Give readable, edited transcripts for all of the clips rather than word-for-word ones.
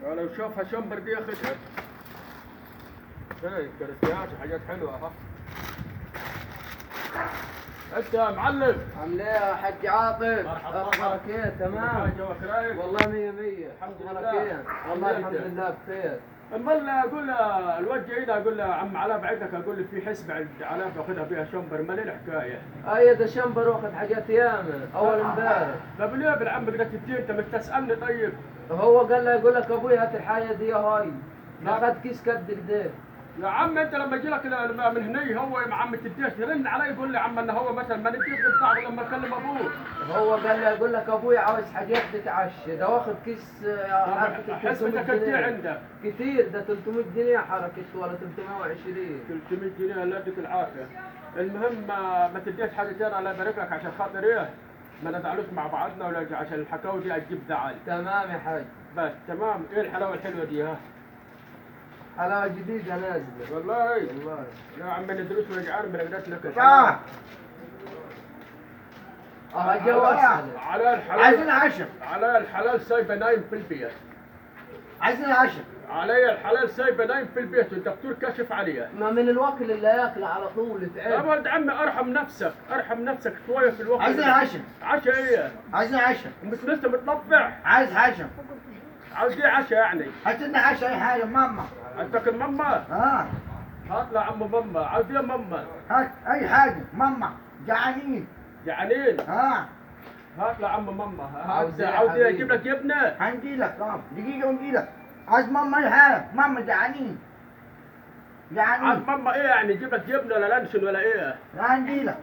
لو شوفها شمبر دي اخذها. ايه كرسيات وحاجات حلوه ها. انت يا معلم عامل ايه يا حاج عاطف؟ مرحبا. اخبارك ايه؟ تمام؟ جوك رايق والله مية مية. الحمد اخبارك لله. ايه؟ والله الحمد الحمد لله. لله بخير. المال اقول له الواد جاي له اقول له عم علاء بعتك اقول له في حسبه عند علاء باخذها فيها شمبر مال الحكايه. اي ده شمبر واخد حاجات ياما اول امبارح. طب ليه بالعم بدك تجي انت مش تسالني طيب؟ هو قال لي يقول لك ابوي هات الحاجه دي يا هاي. نعم. اخذ كيس قد كده. يا عم انت لما يجي لك من هني هو يا عم تديش يرن علي يقول لي عم انه هو مثلا ما نديش بتاعه لما اكلم ابوه. هو قال لي يقول لك ابوي عاوز حاجات تتعشى، ده واخد كيس حركة 300 حسبتك قد ايه جنيه. عندك؟ كتير، ده 300 جنيه حركته ولا 320. 300 جنيه الله يديك العافيه. المهم ما تديش حاجه ثانيه الله يبارك لك عشان خاطر ايه؟ ما نزعلوش مع بعضنا ولا عشان الحكاوي دي هتجيب زعل. تمام يا حاج. بس تمام. ايه الحلاوه الحلوه دي ها؟ حلاوة جديدة نازلة. والله والله. يا عم ندرس ورجعان ما نقدرش لك جو اسهل. على الحلال عايزين عشاء. على الحلال سايبه نايم في البيت. عايزين عشاء. علي الحلال سايبه نايم في البيت والدكتور كشف عليها. ما من الوكل اللي ياكل على طول يا تعب. ولد عمي ارحم نفسك ارحم نفسك شويه في الوقت. عايزين عشاء. عشاء ايه؟ عايزين عشاء. مش لسه متطبع. عايز عشاء. عاوز ايه عشاء يعني؟ هات لنا عشاء اي حاجه ماما. عندك الماما؟ اه هات له عم ماما. عاوز ايه ماما؟ هات اي حاجه ماما جعانين. جعانين؟ اه هات له عم ماما. عاوز ايه يا عاوز ايه حبيبي؟ اجيب لك جبنه؟ هنجي لك دقيقه ونجي لك. عايز ماما اي حاجه ماما جعانين. عاوز جعانين. ماما ايه يعني يجيب لك جبنه ولا لانشون ولا ايه؟ هنجي لك.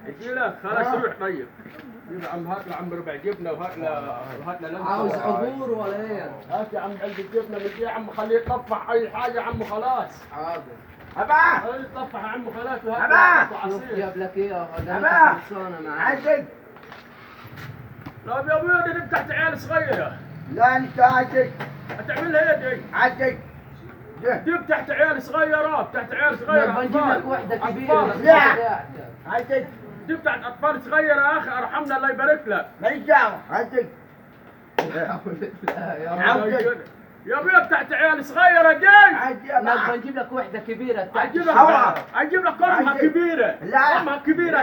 يجي لك خلاص آه. روح طيب. جيب يا عم هات له عم ربع جبنه وهات له لانشون. عاوز عبور ولا ايه؟ هات يا عم علبه جبنه من دي يا عم خليه يطفح اي حاجه يا عم خلاص. حاضر. ابا خليه يطفح يا عم خلاص وهات أبا! له شوف عصير. جاب لك ايه يا أبا! خلصانة معاك. عايزك. لا يا ابوي دي بتاعت عيال صغيره. لا انت عايزك. هتعملها ايه دي؟ عايزك. دي بتاعت عيال صغيره بتاعت عيال ما صغيره. بنجيب أطفال. لك وحدة كبيرة. أطفال. لا. عايزك. دي بتاعت اطفال صغيره يا اخي ارحمنا الله يبارك لك. ماليش دعوه. عايزك. لا يا عم. رب. يا ابوي بتاعت عيال صغيره دي. عايز يا لا بابا. بنجيب لك وحدة كبيرة بتاعت اجيب حوا. لك اجيب لك امها عايز- كبيره. لا. امها كبيره لا.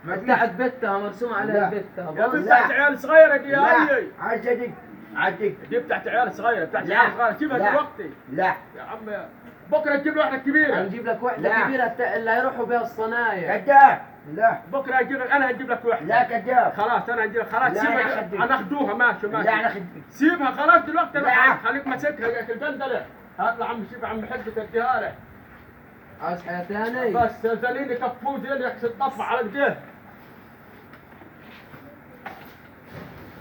كده. بتاعت بنتها مرسوم عليها لا. بنتها. يا ابوي بص. بتاعت عيال صغيره دي لا. هاي. عايزك. عايزك. دي بتاعت عيال صغيره بتاعت لا. عيال صغيره سيبها لا. دلوقتي. لا. يا عم بكره تجيب لي واحده كبيره. هنجيب لك وحدة لا. كبيرة اللي هيروحوا بها الصنايع. كذاب. لا. بكره اجيب لك انا هجيب لك واحده. لا كذاب. خلاص انا هجيب لك خلاص لا سيبها يا خدي. هناخدوها ماشي لا ماشي. انا خدي. سيبها خلاص دلوقتي لا. انا خليك ماسكها يا الجندله. هات له عم شوف عم حجك اديها له. عاوز حاجة تاني؟ بس زليني كفوه زين يكسر طفح على كده.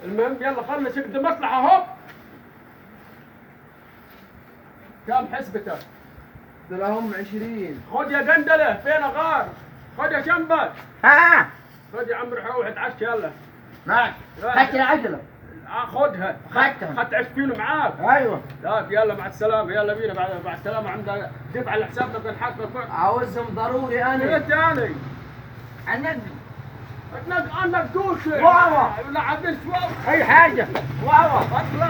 المهم يلا خلص اقدم مصلحه اهو. كم حسبتك؟ دول هم 20. خد يا جندله فين غار؟ خد يا شنبك. ها. خد يا عم روح اتعشى يلا. ماشي. خدت العجله. خدها. خدتها. خدت 20 معاك. ايوه. طيب يلا مع السلامة يلا بينا بعد السلامة عندك دفع الحساب ده نحاسبك. عاوزهم ضروري ايه انا. تاني؟ النبي. عنك دوشة. واوا. لا عدل شوي. اي حاجه. واوا. اطلع.